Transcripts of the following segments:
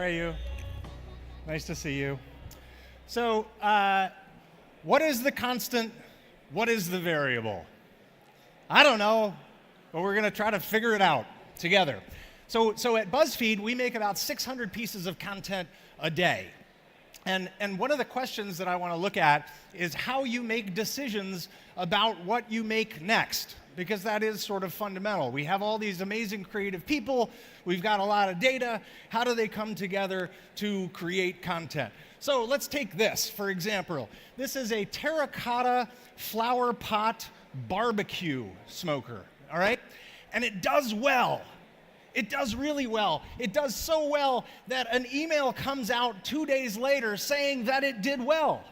are you? Nice to see you. So, what is the constant? What is the variable? I don't know, but we're going to try to figure it out together. So at BuzzFeed, we make about 600 pieces of content a day. And one of the questions that I want to look at is how you make decisions about what you make next, because that is sort of fundamental. We have all these amazing creative people. We've got a lot of data. How do they come together to create content? So let's take this, for example. This is a terracotta flower pot barbecue smoker, all right? And it does well. It does really well. It does so well that an email comes out 2 days later saying that it did well,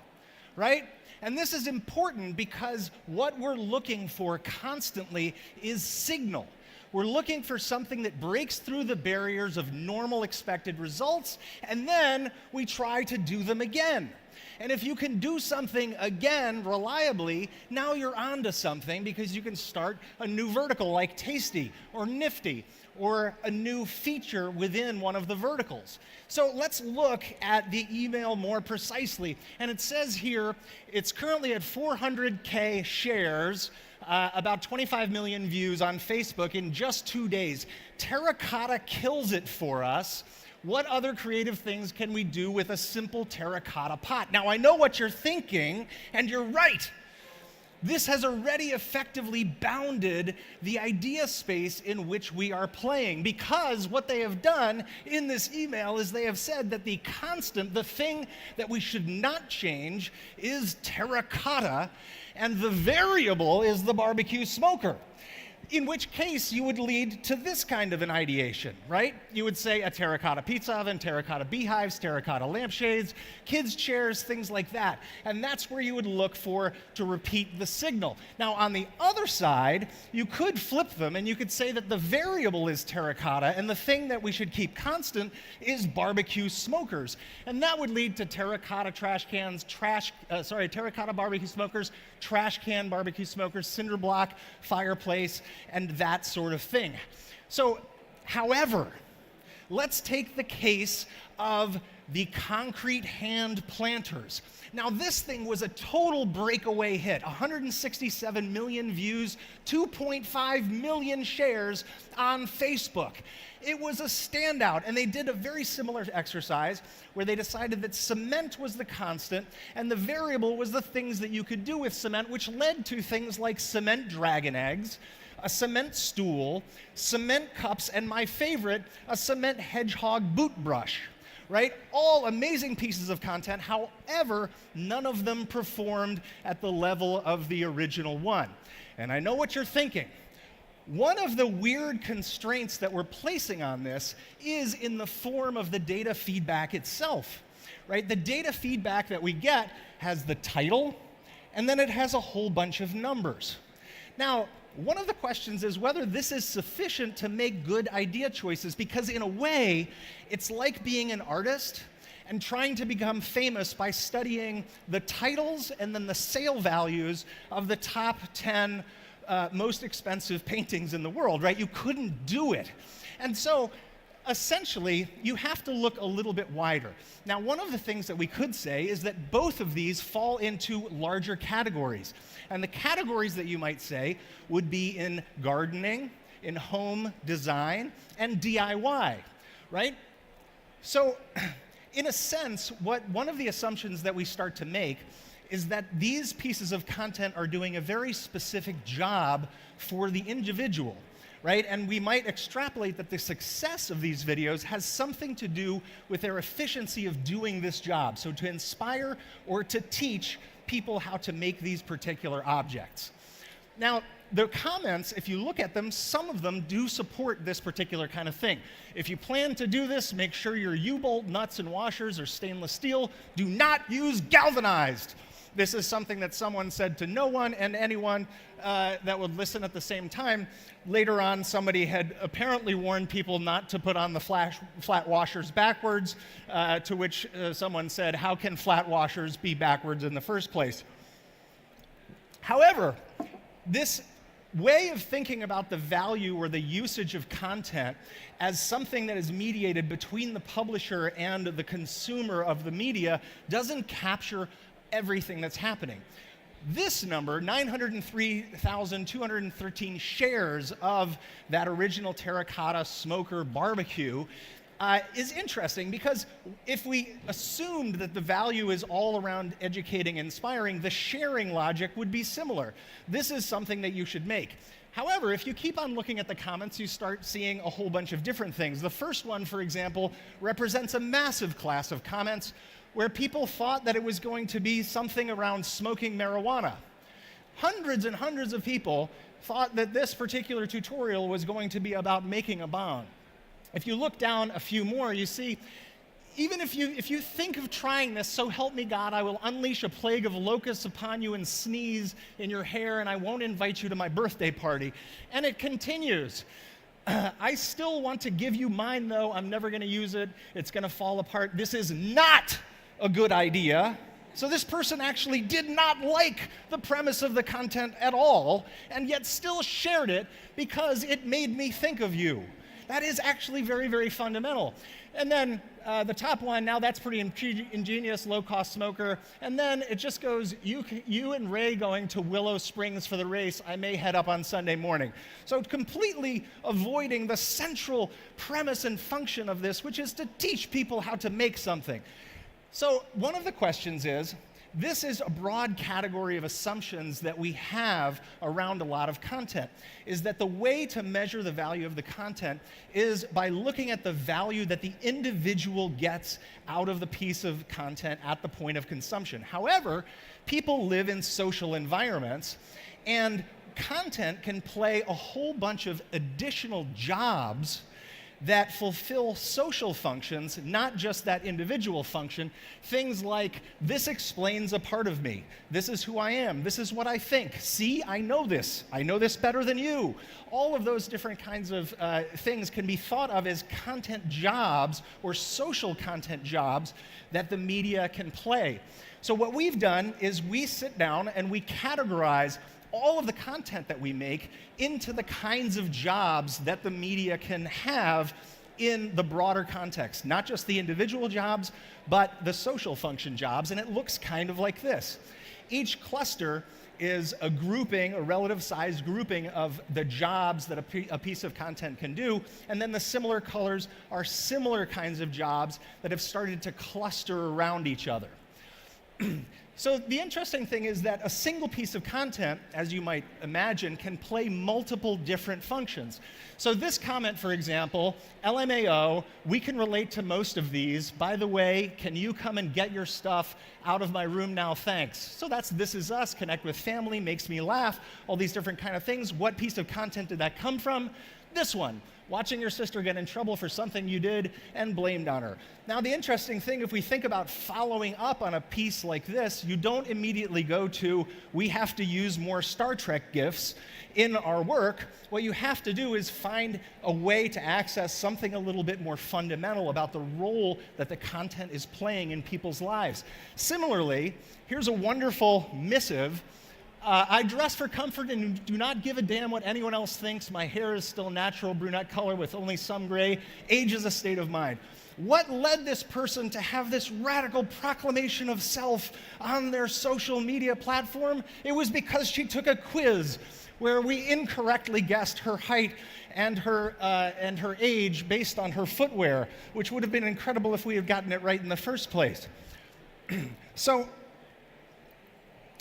right? And this is important because what we're looking for constantly is signal. We're looking for something that breaks through the barriers of normal expected results, and then we try to do them again. And if you can do something again reliably, now you're onto something because you can start a new vertical like Tasty or Nifty or a new feature within one of the verticals. So let's look at the email more precisely. And it says here, it's currently at 400K shares, about 25 million views on Facebook in just 2 days. Terracotta kills it for us. What other creative things can we do with a simple terracotta pot? Now, I know what you're thinking, and you're right. This has already effectively bounded the idea space in which we are playing, because what they have done in this email is they have said that the constant, the thing that we should not change, is terracotta, and the variable is the barbecue smoker. In which case, you would lead to this kind of an ideation, right? You would say a terracotta pizza oven, terracotta beehives, terracotta lampshades, kids' chairs, things like that. And that's where you would look for to repeat the signal. Now, on the other side, you could flip them and you could say that the variable is terracotta and the thing that we should keep constant is barbecue smokers. And that would lead to terracotta trash cans, terracotta barbecue smokers, trash can barbecue smokers, cinder block, fireplace, and that sort of thing. So, however, let's take the case of the concrete hand planters. Now, this thing was a total breakaway hit. 167 million views, 2.5 million shares on Facebook. It was a standout, and they did a very similar exercise where they decided that cement was the constant and the variable was the things that you could do with cement, which led to things like cement dragon eggs, a cement stool, cement cups, and my favorite, a cement hedgehog boot brush, right? All amazing pieces of content. However, none of them performed at the level of the original one. And I know what you're thinking. One of the weird constraints that we're placing on this is in the form of the data feedback itself, right? The data feedback that we get has the title, and then it has a whole bunch of numbers. Now, one of the questions is whether this is sufficient to make good idea choices, because in a way, it's like being an artist and trying to become famous by studying the titles and then the sale values of the top 10 most expensive paintings in the world, right? You couldn't do it. And so, essentially, you have to look a little bit wider. Now, one of the things that we could say is that both of these fall into larger categories. And the categories that you might say would be in gardening, in home design, and DIY, right? So, in a sense, one of the assumptions that we start to make is that these pieces of content are doing a very specific job for the individual, right? And we might extrapolate that the success of these videos has something to do with their efficiency of doing this job. So to inspire or to teach people how to make these particular objects. Now, the comments, if you look at them, some of them do support this particular kind of thing. If you plan to do this, make sure your U-bolt nuts and washers are stainless steel. Do not use galvanized. This is something that someone said to no one and anyone that would listen at the same time. Later on, somebody had apparently warned people not to put on the flat washers backwards, to which someone said, how can flat washers be backwards in the first place? However, this way of thinking about the value or the usage of content as something that is mediated between the publisher and the consumer of the media doesn't capture everything that's happening. This number, 903,213 shares of that original terracotta smoker barbecue, is interesting because if we assumed that the value is all around educating and inspiring, the sharing logic would be similar. This is something that you should make. However, if you keep on looking at the comments, you start seeing a whole bunch of different things. The first one, for example, represents a massive class of comments where people thought that it was going to be something around smoking marijuana. Hundreds and hundreds of people thought that this particular tutorial was going to be about making a bong. If you look down a few more, you see, even if you think of trying this, so help me God, I will unleash a plague of locusts upon you and sneeze in your hair, and I won't invite you to my birthday party. And it continues. I still want to give you mine, though. I'm never going to use it. It's going to fall apart. This is not a good idea. So this person actually did not like the premise of the content at all, and yet still shared it because it made me think of you. That is actually very, very fundamental. And then the top one, now that's pretty ingenious, low-cost smoker. And then it just goes, you and Ray going to Willow Springs for the race. I may head up on Sunday morning. So completely avoiding the central premise and function of this, which is to teach people how to make something. So one of the questions is, this is a broad category of assumptions that we have around a lot of content, is that the way to measure the value of the content is by looking at the value that the individual gets out of the piece of content at the point of consumption. However, people live in social environments, and content can play a whole bunch of additional jobs that fulfill social functions, not just that individual function. Things like, this explains a part of me. This is who I am. This is what I think. See, I know this. I know this better than you. All of those different kinds of things can be thought of as content jobs or social content jobs that the media can play. So what we've done is we sit down and we categorize all of the content that we make into the kinds of jobs that the media can have in the broader context. Not just the individual jobs, but the social function jobs, and it looks kind of like this. Each cluster is a grouping, a relative size grouping of the jobs that a piece of content can do, and then the similar colors are similar kinds of jobs that have started to cluster around each other. So the interesting thing is that a single piece of content, as you might imagine, can play multiple different functions. So this comment, for example, LMAO, we can relate to most of these. By the way, can you come and get your stuff out of my room now, thanks. So that's This Is Us, connect with family, makes me laugh, all these different kind of things. What piece of content did that come from? This one. Watching your sister get in trouble for something you did and blamed on her. Now, the interesting thing, if we think about following up on a piece like this, you don't immediately go to, we have to use more Star Trek GIFs in our work. What you have to do is find a way to access something a little bit more fundamental about the role that the content is playing in people's lives. Similarly, here's a wonderful missive. I dress for comfort and do not give a damn what anyone else thinks. My hair is still natural brunette color with only some gray. Age is a state of mind. What led this person to have this radical proclamation of self on their social media platform? It was because she took a quiz where we incorrectly guessed her height and her age based on her footwear, which would have been incredible if we had gotten it right in the first place. So,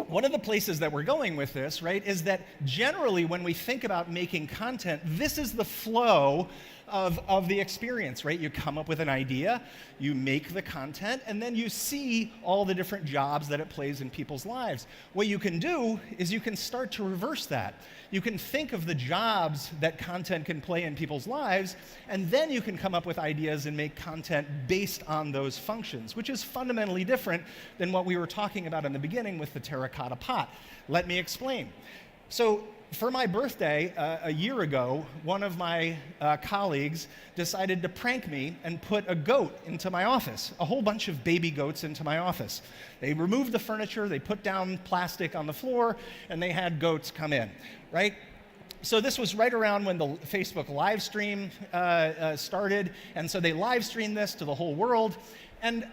one of the places that we're going with this, right, is that generally when we think about making content, this is the flow of the experience, right? You come up with an idea, you make the content, and then you see all the different jobs that it plays in people's lives. What you can do is you can start to reverse that. You can think of the jobs that content can play in people's lives, and then you can come up with ideas and make content based on those functions, which is fundamentally different than what we were talking about in the beginning with the terracotta pot. Let me explain. So for my birthday a year ago, one of my colleagues decided to prank me and put a goat into my office, a whole bunch of baby goats into my office. They removed the furniture, they put down plastic on the floor, and they had goats come in, right? So this was right around when the Facebook live stream started, and so they live streamed this to the whole world. And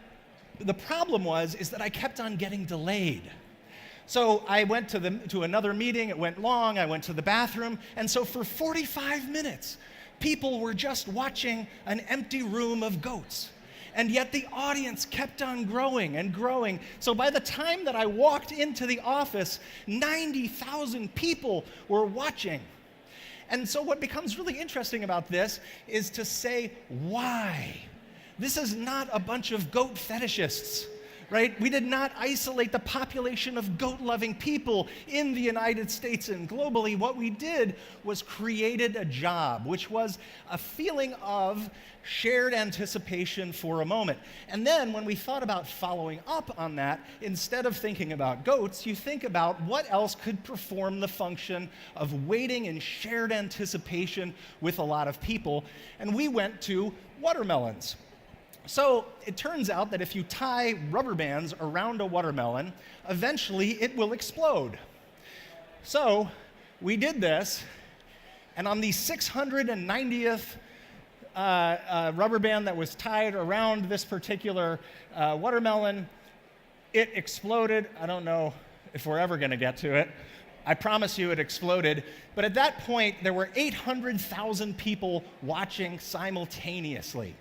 the problem is that I kept on getting delayed. So I went to another meeting, it went long, I went to the bathroom, and so for 45 minutes, people were just watching an empty room of goats. And yet the audience kept on growing and growing. So by the time that I walked into the office, 90,000 people were watching. And so what becomes really interesting about this is to say, why? This is not a bunch of goat fetishists, right? We did not isolate the population of goat-loving people in the United States and globally. What we did was created a job, which was a feeling of shared anticipation for a moment. And then when we thought about following up on that, instead of thinking about goats, you think about what else could perform the function of waiting in shared anticipation with a lot of people. And we went to watermelons. So it turns out that if you tie rubber bands around a watermelon, eventually it will explode. So we did this, and on the 690th rubber band that was tied around this particular watermelon, it exploded. I don't know if we're ever going to get to it. I promise you it exploded. But at that point, there were 800,000 people watching simultaneously.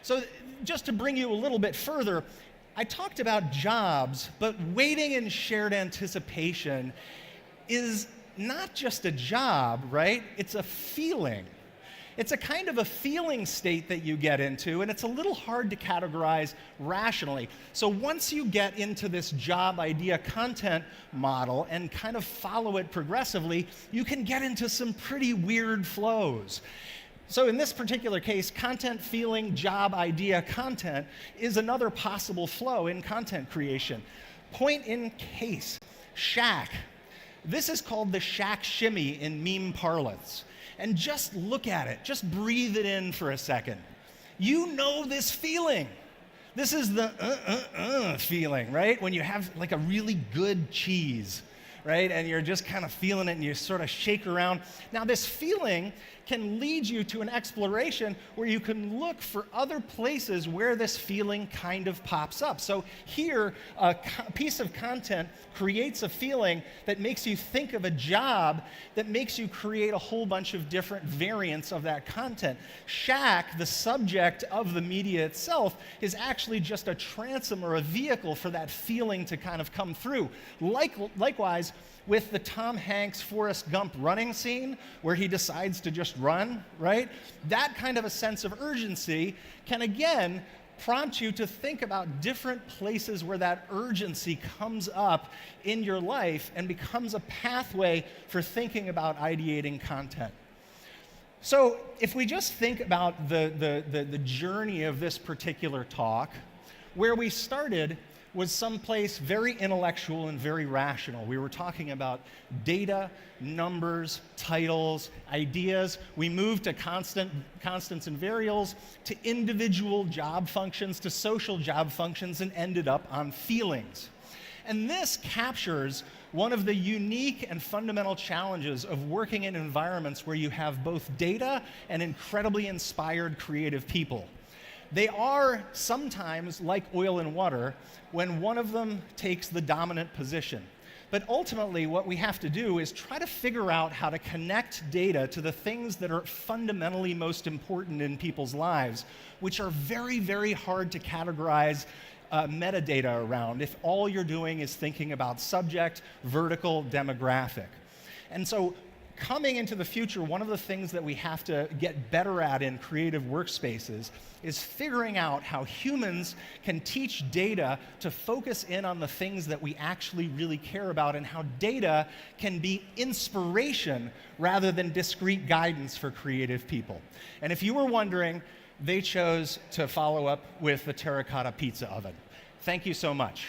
So just to bring you a little bit further, I talked about jobs, but waiting in shared anticipation is not just a job, right? It's a feeling. It's a kind of a feeling state that you get into, and it's a little hard to categorize rationally. So once you get into this job idea content model and kind of follow it progressively, you can get into some pretty weird flows. So in this particular case, content, feeling, job, idea, content is another possible flow in content creation. Point in case, shack. This is called the shack shimmy in meme parlance. And just look at it, just breathe it in for a second. You know this feeling. This is the feeling, right? When you have like a really good cheese, right? And you're just kind of feeling it and you sort of shake around. Now this feeling can lead you to an exploration where you can look for other places where this feeling kind of pops up. So here, a piece of content creates a feeling that makes you think of a job that makes you create a whole bunch of different variants of that content. Shack, the subject of the media itself, is actually just a transom or a vehicle for that feeling to kind of come through. Likewise, with the Tom Hanks Forrest Gump running scene where he decides to just run, right? That kind of a sense of urgency can again prompt you to think about different places where that urgency comes up in your life and becomes a pathway for thinking about ideating content. So if we just think about the journey of this particular talk, where we started was someplace very intellectual and very rational. We were talking about data, numbers, titles, ideas. We moved to constants and variables, to individual job functions, to social job functions, and ended up on feelings. And this captures one of the unique and fundamental challenges of working in environments where you have both data and incredibly inspired creative people. They are sometimes like oil and water when one of them takes the dominant position. But ultimately, what we have to do is try to figure out how to connect data to the things that are fundamentally most important in people's lives, which are very, very hard to categorize metadata around if all you're doing is thinking about subject, vertical, demographic. And so coming into the future, one of the things that we have to get better at in creative workspaces is figuring out how humans can teach data to focus in on the things that we actually really care about, and how data can be inspiration rather than discrete guidance for creative people. And if you were wondering, they chose to follow up with the terracotta pizza oven. Thank you so much.